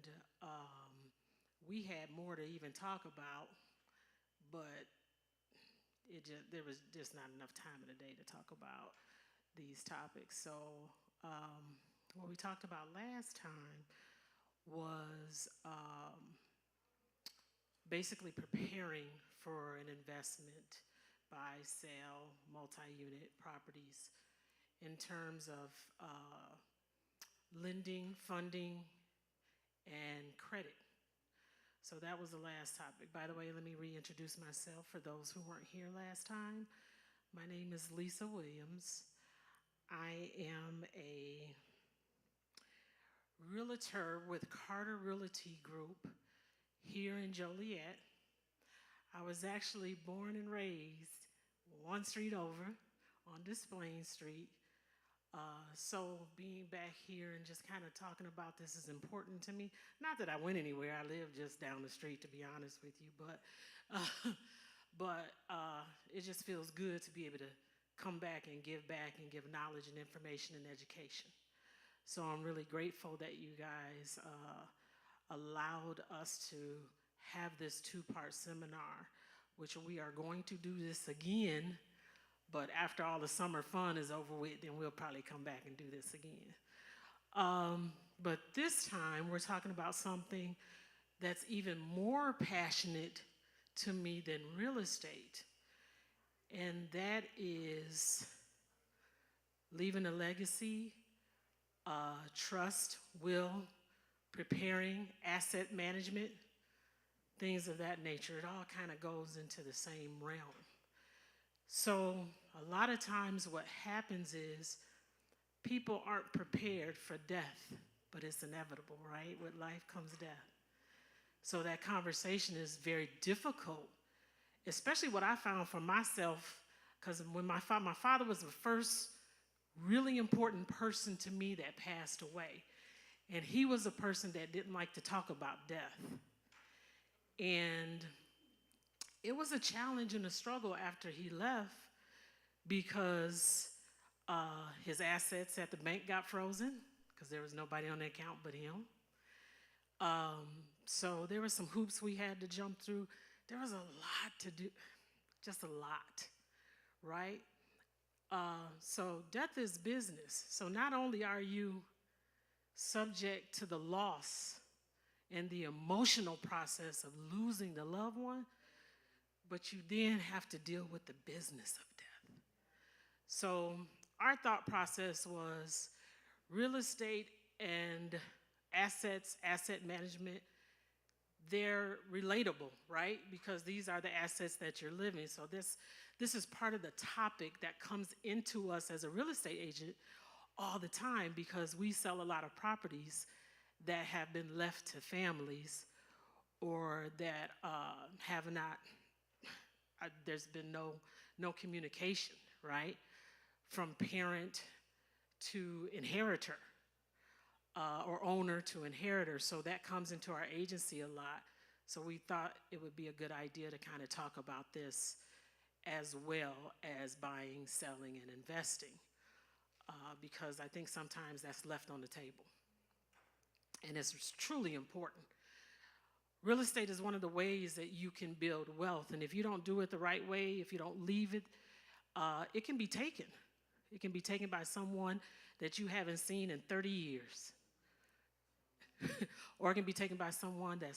and we had more to even talk about, but there was just not enough time in the day to talk about these topics. So what we talked about last time was basically preparing for an investment, buy, sell, multi-unit properties in terms of lending, funding, and credit. So that was the last topic. By the way, let me reintroduce myself for those who weren't here last time. My name is Lisa Williams. I am a realtor with Carter Realty Group here in Joliet. I was actually born and raised one street over on Desplaines Street. So being back here and just kind of talking about this is important to me. Not that I went anywhere, I live just down the street, to be honest with you, but it just feels good to be able to come back and give knowledge and information and education. So I'm really grateful that you guys allowed us to have this two-part seminar, which we are going to do this again. But after all the summer fun is over with, then we'll probably come back and do this again. But this time, we're talking about something that's even more passionate to me than real estate. And that is leaving a legacy, trust, will, preparing, asset management, things of that nature. It all kind of goes into the same realm. So a lot of times what happens is people aren't prepared for death, but it's inevitable, right? With life comes death. So that conversation is very difficult, especially what I found for myself, because when my father was the first really important person to me that passed away. And he was a person that didn't like to talk about death. And it was a challenge and a struggle after he left because his assets at the bank got frozen because there was nobody on the account but him. So there were some hoops we had to jump through. There was a lot to do, just a lot, right? So death is business. So not only are you subject to the loss and the emotional process of losing the loved one, but you then have to deal with the business of death. So our thought process was real estate and assets, asset management, they're relatable, right? Because these are the assets that you're living. So this is part of the topic that comes into us as a real estate agent all the time because we sell a lot of properties that have been left to families or that have not, there's been no communication, right? From parent to inheritor or owner to inheritor. So that comes into our agency a lot. So we thought it would be a good idea to kind of talk about this as well as buying, selling, and investing. Because I think sometimes that's left on the table. And it's truly important. Real estate is one of the ways that you can build wealth. And if you don't do it the right way, if you don't leave it, it can be taken. It can be taken by someone that you haven't seen in 30 years. Or it can be taken by someone that's